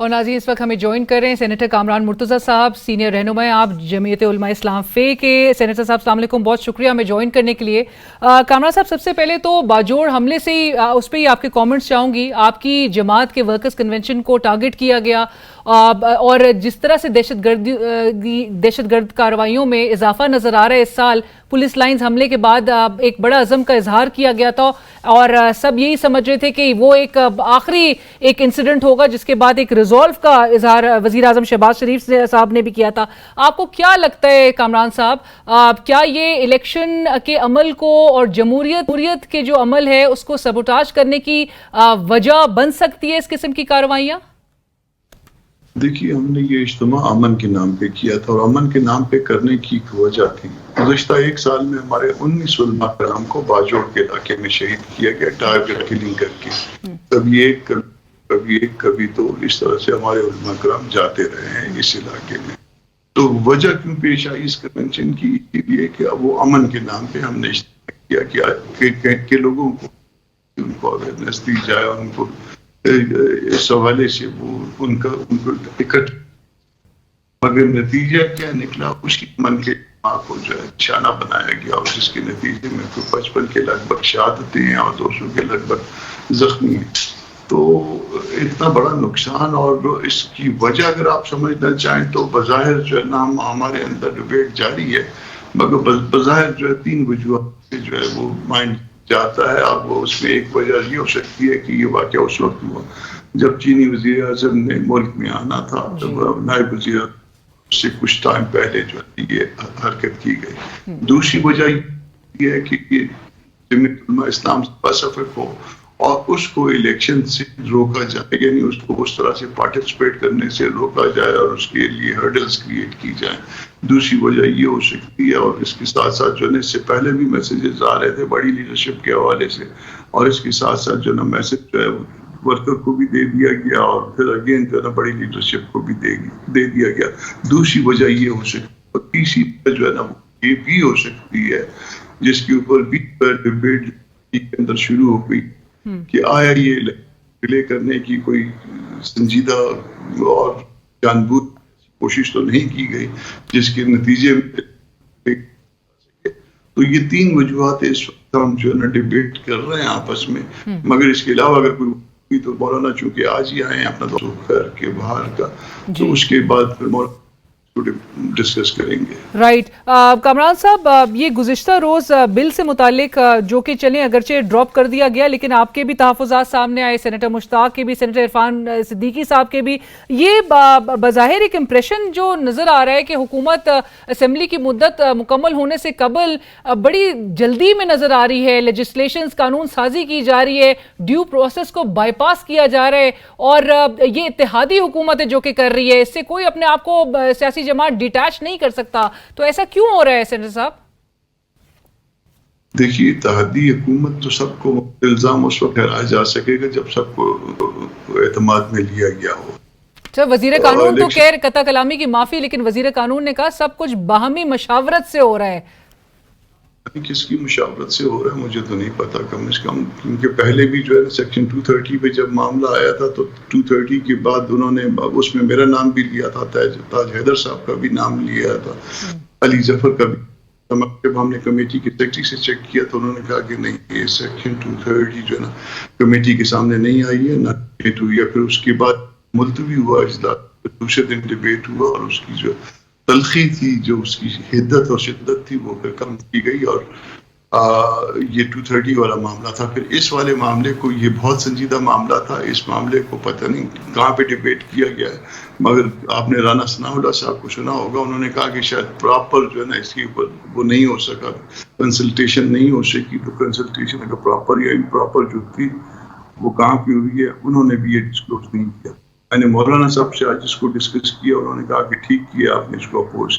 اور ناظرین اس وقت ہمیں جوائن کر رہے ہیں سینیٹر کامران مرتضیٰ صاحب، سینئر رہنما ہیں آپ جمعیت علماء اسلام فے کے۔ سینیٹر صاحب السلام علیکم، بہت شکریہ ہمیں جوائن کرنے کے لیے۔ کامران صاحب سب سے پہلے تو باجوڑ حملے سے ہی اس پہ ہی آپ کے کامنٹس چاہوں گی۔ آپ کی جماعت کے ورکرز کنونشن کو ٹارگٹ کیا گیا اور جس طرح سے دہشت گرد کارروائیوں میں اضافہ نظر آ رہا ہے اس سال، پولیس لائنز حملے کے بعد ایک بڑا عزم کا اظہار کیا گیا تھا اور سب یہی سمجھ رہے تھے کہ وہ ایک آخری ایک انسیڈنٹ ہوگا جس کے بعد ایک ریزولو کا اظہار وزیر اعظم شہباز شریف صاحب نے بھی کیا تھا۔ آپ کو کیا لگتا ہے کامران صاحب، کیا یہ الیکشن کے عمل کو اور جمہوریت کے جو عمل ہے اس کو سبوٹاج کرنے کی وجہ بن سکتی ہے اس قسم کی کارروائیاں؟ دیکھیے، ہم نے یہ اجتماع امن کے نام پہ کیا تھا اور امن کے نام پہ کرنے کی ایک وجہ تھی۔ گزشتہ ایک سال میں ہمارے 19 علماء کرام کو باجوڑ کے علاقے میں شہید کیا گیا ٹارگٹ کلنگ کر کے۔ کبھی ایک کبھی دو، اس طرح سے ہمارے علماء کرام جاتے رہے ہیں اس علاقے میں۔ تو وجہ کیوں پیش آئی اس کنونشن کی؟ یہ کہ وہ امن کے نام پہ ہم نے اجتماع کیا کہ لوگوں کو ان کو اویئرنیس دی جائے اور ان کو اس حوالے سے وہ ان کو اکٹھ، مگر نتیجہ کیا نکلا؟ اس کی من کے دماغ کو جو ہے نشانہ بنایا گیا اور جس کے نتیجے میں 55 کے لگ بھگ شہادتیں ہیں اور 200 کے لگ بھگ زخمی ہیں۔ تو اتنا بڑا نقصان، اور اس کی وجہ اگر آپ سمجھنا چاہیں تو بظاہر جو ہے نا ہمارے اندر ڈبیٹ جاری ہے، مگر بظاہر جو ہے 3 وجوہات سے جو ہے وہ مائنڈ جاتا ہے۔ اور وہ اس میں ایک وجہ یہ ہو سکتی ہے کہ یہ واقعہ اس وقت ہوا جب چینی وزیر اعظم نے ملک میں آنا تھا، جب نائب وزیر سے کچھ ٹائم پہلے جو یہ حرکت کی گئی۔ دوسری وجہ یہ ہے کہ جمعیت علماء اسلام سفر کو اور اس کو الیکشن سے روکا جائے، یعنی اس کو اس طرح سے پارٹیسپیٹ کرنے سے روکا جائے اور اس کے لیے ہرڈلز کریٹ کی جائیں۔ دوسری وجہ یہ ہو سکتی ہے، اور اس کے ساتھ ساتھ جو ہے اس سے پہلے بھی میسیجز آ رہے تھے بڑی لیڈرشپ کے حوالے سے، اور اس کے ساتھ ساتھ جو ہے نا میسیج جو ہے ورکر کو بھی دے دیا گیا اور پھر اگین جو ہے نا بڑی لیڈرشپ کو بھی دے دیا گیا۔ دوسری وجہ یہ ہو سکتی ہے، اور تیسری وجہ جو ہے نا یہ بھی ہو سکتی ہے جس کے اوپر بھی ڈبیٹ کے اندر شروع ہو گئی کہ آیا یہ ڈیلے کرنے کی کوئی سنجیدہ اور جان بوجھ کوشش تو نہیں کی گئی جس کے نتیجے میں۔ تو یہ 3 وجوہات اس وقت ہم جو ہے نا ڈیبیٹ کر رہے ہیں آپس میں، مگر اس کے علاوہ اگر کوئی تو مولانا چونکہ آج ہی آئے ہیں اپنا خیر کے باہر کا، تو اس کے بعد پھر مولانا ڈسکس کریں گے۔ رائٹ، کامران صاحب یہ گزشتہ روز بل سے متعلق جو کہ چلیں اگرچہ ڈراپ کر دیا گیا، لیکن آپ کے بھی تحفظات سامنے آئے، سینیٹر مشتاق کے بھی، سینیٹر عرفان صدیقی صاحب کے بھی۔ یہ بظاہر ایک امپریشن جو نظر آ رہا ہے کہ حکومت اسمبلی کی مدت مکمل ہونے سے قبل بڑی جلدی میں نظر آ رہی ہے، لیجسلیشنز قانون سازی کی جا رہی ہے، ڈیو پروسیس کو بائی پاس کیا جا رہا ہے، اور یہ اتحادی حکومت ہے جو کہ کر رہی ہے، اس سے کوئی اپنے آپ کو سیاسی جماعت ڈیٹیچ نہیں کر سکتا۔ تو ایسا کیوں ہو رہا ہے سینیٹر صاحب؟ دیکھیے، اتحادی حکومت تو سب کو الزام اس وقت ٹھہرایا جا سکے گا جب سب کو اعتماد میں لیا گیا ہو۔ وزیر قانون تو خیر قطع کلامی کی معافی، لیکن وزیر قانون نے کہا سب کچھ باہمی مشاورت سے ہو رہا ہے۔ کس کی مشاورت سے ہو رہا ہے مجھے تو نہیں پتا، کم از کم، کیونکہ پہلے بھی جو ہے سیکشن 230 پہ جب معاملہ آیا تھا تو 230 کے بعد انہوں نے اس میں میرا نام بھی لیا تھا، تاج حیدر صاحب کا بھی نام لیا تھا، علی ظفر کا بھی۔ جب ہم نے کمیٹی کے سیکرٹری سے چیک کیا تو انہوں نے کہا کہ نہیں، یہ سیکشن 230 جو ہے نا کمیٹی کے سامنے نہیں آئی ہے، نہ ڈیبیٹ ہوئی ہے۔ پھر اس کے بعد ملتوی ہوا اجلاس، دوسرے دن ڈیبیٹ ہوا اور اس کی جو تلخی تھی، جو اس کی حدت اور شدت تھی، وہ پھر کم کی گئی، اور یہ 230 والا معاملہ تھا۔ پھر اس والے معاملے کو، یہ بہت سنجیدہ معاملہ تھا، اس معاملے کو پتہ نہیں کہاں پہ ڈیبیٹ کیا گیا ہے، مگر آپ نے رانا ثناء اللہ صاحب کو سنا ہوگا، انہوں نے کہا کہ شاید پراپر جو ہے نا اس کے اوپر وہ نہیں ہو سکا، کنسلٹیشن نہیں ہو سکی۔ تو کنسلٹیشن اگر پراپر یا امپراپر جو تھی وہ کہاں پہ ہوئی ہے، انہوں نے بھی یہ ڈسکلوز نہیں کیا۔ میں نے مولانا صاحب سے آج اس کو ڈسکس کیا، انہوں نے کہا کہ ٹھیک کیا آپ نے اس کو اپوز۔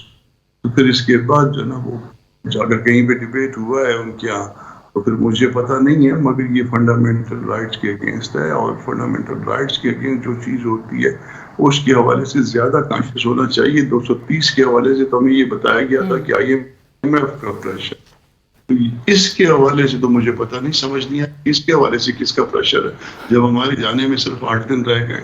تو پھر اس کے بعد جو ہے نا وہ اگر کہیں پہ ڈیبیٹ ہوا ہے ان کے یہاں تو پھر مجھے پتہ نہیں ہے، مگر یہ فنڈامنٹل رائٹس کے اگینسٹ ہے، اور فنڈامنٹل رائٹس کے اگینسٹ جو چیز ہوتی ہے اس کے حوالے سے زیادہ کانشیس ہونا چاہیے۔ 230 کے حوالے سے تو ہمیں یہ بتایا گیا تھا کہ IMF کا پریشر، اس کے حوالے سے تو مجھے پتہ نہیں، سمجھ نہیں آیا اس کے حوالے سے کس کا پریشر ہے، جب ہمارے جانے میں صرف 8 دن رہ گئے۔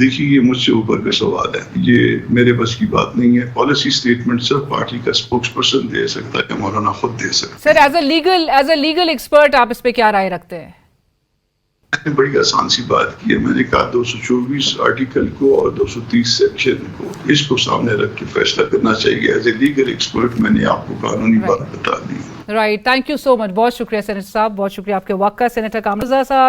دیکھیے یہ مجھ سے اوپر کا سوال ہے، یہ میرے بس کی بات نہیں ہے. پالیسی اسٹیٹمنٹ صرف پارٹی کا اسپوکس پرسن دے سکتا ہے، مولانا خود دے سکتا سر ایز اے لیگل ایکسپرٹ آپ اس پہ کیا رائے رکھتے ہیں؟ میں نے بڑی آسان سی بات کی ہے. میں نے کہا 224 آرٹیکل کو اور 230 سیکشن کو اس کو سامنے رکھ کے فیصلہ کرنا چاہیے. ایز اے لیگل ایکسپرٹ میں نے آپ کو قانونی بات بتا دی. رائٹ، تھینک یو سو مچ. بہت شکریہ سینیٹر صاحب، بہت شکریہ آپ کے وقت کا. سینیٹر کامران مرتضیٰ صاحب